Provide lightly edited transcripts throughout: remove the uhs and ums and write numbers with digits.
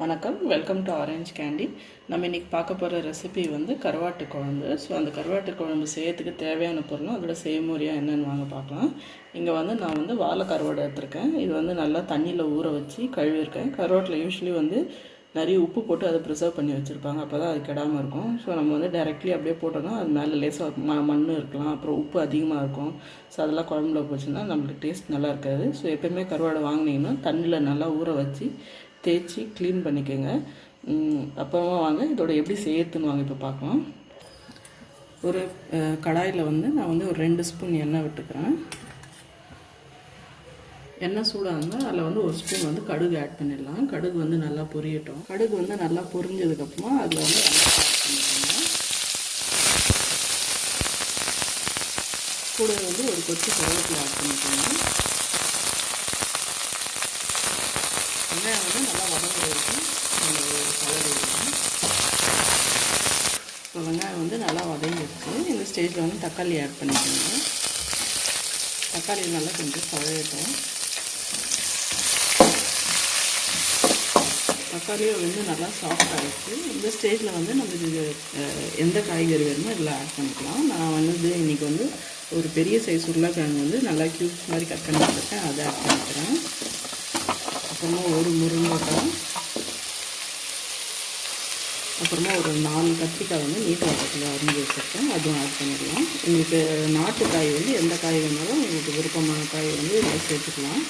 வணக்கம், welcome to orange candy. நம்ம இன்றைக்கி பார்க்க போகிற ரெசிபி வந்து கருவாட்டு குழம்பு. ஸோ அந்த கருவாட்டு குழம்பு செய்யறதுக்கு தேவையான பொருளும் அதோட செய்முறையாக என்னென்னு வாங்க பார்க்கலாம். இங்கே வந்து நான் வந்து வாழை கருவாடு எடுத்திருக்கேன். இது வந்து நல்லா தண்ணியில் ஊற வச்சு கழுவிருக்கேன். கருவாட்டில் யூஸ்வலி வந்து நிறைய உப்பு போட்டு அதை ப்ரிசர்வ் பண்ணி வச்சுருப்பாங்க, அப்போ தான் அது கெடாமல் இருக்கும். ஸோ நம்ம வந்து டைரெக்ட்லி அப்படியே போட்டோம்னா அது மேலே லேசாக மண் இருக்கலாம், அப்புறம் உப்பு அதிகமாக இருக்கும். ஸோ அதெல்லாம் குழம்புல போச்சுன்னா நம்மளுக்கு டேஸ்ட் நல்லா இருக்காது. ஸோ எப்போயுமே கருவாடு வாங்கினீங்கன்னா தண்ணியில் நல்லா ஊற வச்சு தேய்ச்சி க்ளீன் பண்ணிக்கோங்க. அப்புறமா வாங்க இதோட எப்படி செய்யறதுன்னு வாங்க இப்போ பார்க்கலாம். ஒரு கடாயில் வந்து நான் வந்து ஒரு 2 ஸ்பூன் எண்ணெய் விட்டுக்கிறேன். எண்ணெய் சூடாக இருந்தால் அதில் வந்து 1 ஸ்பூன் வந்து கடுகு ஆட் பண்ணிடலாம். கடுகு வந்து நல்லா பொரியட்டும். கடுகு வந்து நல்லா பொரிஞ்சதுக்கப்புறமா அதில் வந்து வெங்காயம் ஆட் பண்ணிக்கோங்க. கூட வந்து ஒரு கொத்து கருவேப்பிலை ஆட் பண்ணிக்கோங்க. வெங்காயம் வந்து நல்லா வதங்குற வரைக்கும் கலரி விடணும். இப்போ வெங்காயம் வந்து நல்லா வதங்கிடுச்சு. இந்த ஸ்டேஜில் வந்து தக்காளி ஆட் பண்ணிக்கோங்க. தக்காளி நல்லா கொஞ்சம் கலரட்டும். தக்காளியும் வந்து நல்லா சாஃப்ட் ஆகிடுச்சு. இந்த ஸ்டேஜில் வந்து நம்ம இது எந்த காய்கறி வேணுமோ இதில் ஆட் பண்ணிக்கலாம். நான் வந்து இன்றைக்கி வந்து ஒரு பெரிய சைஸ் உருளைக்கிழங்கு வந்து நல்லா க்யூப்ஸ் மாதிரி கட் பண்ணி வச்சுருக்கேன், அதை ஆட் பண்ணிக்கிறேன். அப்புறமா ஒரு முருங்கைக்காய், அப்புறமா ஒரு 4 கத்திரிக்காய் வந்து நீட் வாட்டத்தில் அரிஞ்சு வச்சுருக்கேன், அதுவும் ஆட் பண்ணிடலாம். உங்களுக்கு நாட்டுக்காய் வந்து எந்த காய் வேணாலும் உங்களுக்கு விருப்பமான காய் வந்து இதில் சேர்த்துக்கலாம்.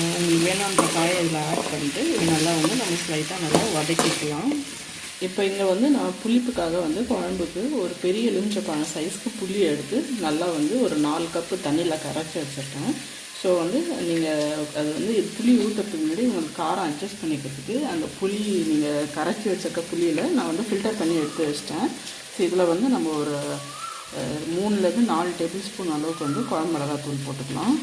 உங்களுக்கு வேணுன்ற காயை இதில் ஆட் பண்ணிட்டு இது நல்லா வந்து நம்ம ஸ்லைட்டாக நல்லா வதக்கிக்கலாம். இப்போ இங்கே வந்து நான் புளிப்புக்காக வந்து குழம்புக்கு ஒரு பெரிய எலுமிச்சைப்பழம் சைஸ்க்கு புளி எடுத்து நல்லா வந்து ஒரு 4 கப்பு தண்ணியில் கரைச்சி வச்சுருக்கேன். ஸோ வந்து நீங்கள் அது வந்து புளி ஊற்றுறதுக்கு முன்னாடி உங்களுக்கு காரம் அட்ஜஸ்ட் பண்ணிக்கிறதுக்கு அந்த புளி நீங்கள் கரைச்சி வச்சுருக்க புளியில் நான் வந்து ஃபில்டர் பண்ணி எடுத்து வச்சிட்டேன். ஸோ இதில் வந்து நம்ம ஒரு 3லேருந்து 4 டேபிள் ஸ்பூன் அளவுக்கு வந்து குழம்பு மிளகாத்தூள் போட்டுக்கலாம்.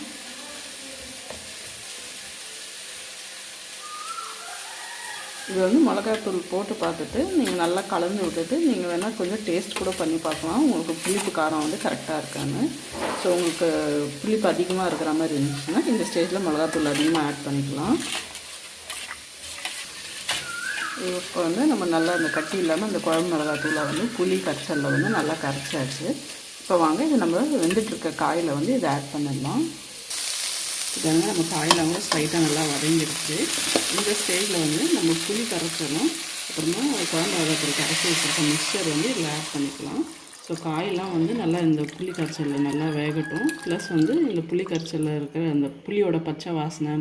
இது வந்து மிளகாத்தூள் போட்டு பார்த்துட்டு நீங்கள் நல்லா கலந்து விட்டுட்டு நீங்கள் வேணால் கொஞ்சம் டேஸ்ட் கூட பண்ணி பார்க்கலாம், உங்களுக்கு புளிப்பு காரம் வந்து கரெக்டாக இருக்கான்னு. ஸோ உங்களுக்கு புளிப்பு அதிகமாக இருக்கிற மாதிரி இருந்துச்சுன்னா இந்த ஸ்டேஜில் மிளகாத்தூள் அதிகமாக ஆட் பண்ணிக்கலாம். இப்போ வந்து நம்ம நல்லா அந்த கட்டி இல்லாமல் அந்த குழம்பு மிளகாத்தூளை வந்து புளி கரைச்சலில் வந்து நல்லா கரைச்சாச்சு. இப்போ வாங்க இது நம்ம வெந்துட்டுருக்க காயில் வந்து இதை ஆட் பண்ணிடலாம். இதாங்க நம்ம காயில் வந்து ஸ்லைட்டாக நல்லா வதங்கிடுச்சு. இந்த ஸ்டேஜில் வந்து நம்ம புளி கரைச்சலும் அப்புறமா குழம்பு மிளகாத்தூள் கரைச்சி வச்சுருக்க மிக்சர் வந்து இதில் ஆட் பண்ணிக்கலாம். ஸோ காயெல்லாம் வந்து நல்லா இந்த புளி கரைச்சலில் நல்லா வேகட்டும். ப்ளஸ் வந்து இந்த புளி கரைச்சலில் இருக்கிற அந்த புளியோட பச்சை வாசனை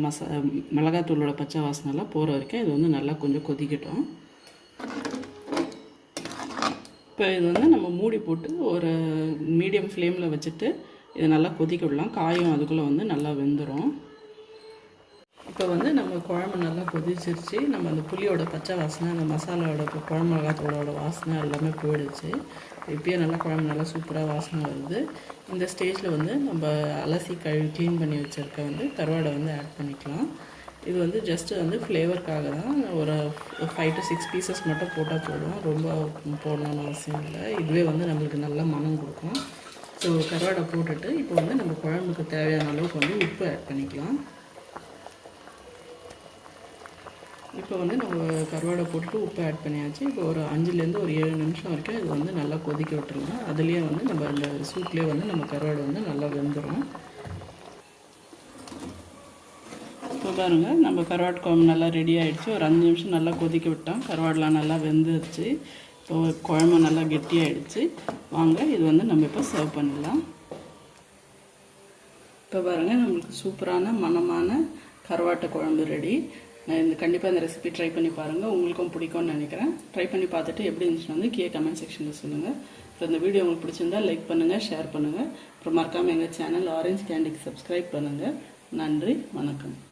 மிளகாத்தூளோட பச்சை வாசனைலாம் போகிற வரைக்கும் இது வந்து நல்லா கொஞ்சம் கொதிக்கட்டும். இப்போ இது வந்து நம்ம மூடி போட்டு ஒரு மீடியம் ஃப்ளேமில் வச்சுட்டு இதை நல்லா கொதிக்க விடலாம். காயும் அதுக்குள்ளே வந்து நல்லா வெந்துடும். இப்போ வந்து நம்ம குழம்பு நல்லா கொதிச்சிருச்சு. நம்ம அந்த புளியோட பச்சை வாசனை, அந்த மசாலாவோட குழம்பு மிளகாத்தூளோட வாசனை எல்லாமே போயிடுச்சு. இப்போயே நல்லா குழம்பு நல்லா சூப்பராக வாசனை வருது. இந்த ஸ்டேஜில் வந்து நம்ம அலசி கழுவி க்ளீன் பண்ணி வச்சுருக்க வந்து கருவாடை வந்து ஆட் பண்ணிக்கலாம். இது வந்து ஜஸ்ட்டு வந்து ஃப்ளேவருக்காக தான். ஒரு 5 to 6 பீசஸ் மட்டும் போட்டால் போதும், ரொம்ப போடணும்னு அவசியம் இல்லை. இதுவே வந்து நம்மளுக்கு நல்ல மனம் கொடுக்கும். ஸோ கருவாடை போட்டுட்டு இப்போ வந்து நம்ம குழம்புக்கு தேவையான அளவுக்கு வந்து உப்பு ஆட் பண்ணிக்கலாம். இப்போ வந்து நம்ம கருவாடை போட்டுட்டு உப்பு ஆட் பண்ணியாச்சு. இப்போ ஒரு 5லேருந்து ஒரு 7 நிமிஷம் வரைக்கும் இது வந்து நல்லா கொதிக்க விட்டுருலாம். அதுலேயே வந்து நம்ம இந்த சூப்லேயே வந்து நம்ம கருவாடை வந்து நல்லா வெந்துடும். இப்போ பாருங்கள், நம்ம கருவாட்டு குழம்பு நல்லா ரெடி ஆகிடுச்சு. ஒரு 5 நிமிஷம் நல்லா கொதிக்க விட்டோம். கருவாடெலாம் நல்லா வெந்துருச்சு. ஸோ குழம்பு நல்லா கெட்டியாகிடுச்சு. வாங்க இது வந்து நம்ம இப்போ சர்வ் பண்ணிடலாம். இப்போ பாருங்கள், நம்மளுக்கு சூப்பரான மணமான கருவாட்டு குழம்பு ரெடி. நான் கண்டிப்பாக இந்த ரெசிபி ட்ரை பண்ணி பாருங்கள், உங்களுக்கும் பிடிக்கும்னு நினைக்கிறேன். ட்ரை பண்ணி பார்த்துட்டு எப்படி இருந்துச்சுன்னு வந்து கமெண்ட் செக்ஷனில் சொல்லுங்கள். அப்புறம் இந்த வீடியோ உங்களுக்கு பிடிச்சிருந்தால் லைக் பண்ணுங்கள், ஷேர் பண்ணுங்கள். அப்புறம் மறக்காமல் எங்கள் சேனல் ஆரஞ்ச் கேண்டிக்கு சப்ஸ்கிரைப் பண்ணுங்கள். நன்றி, வணக்கம்.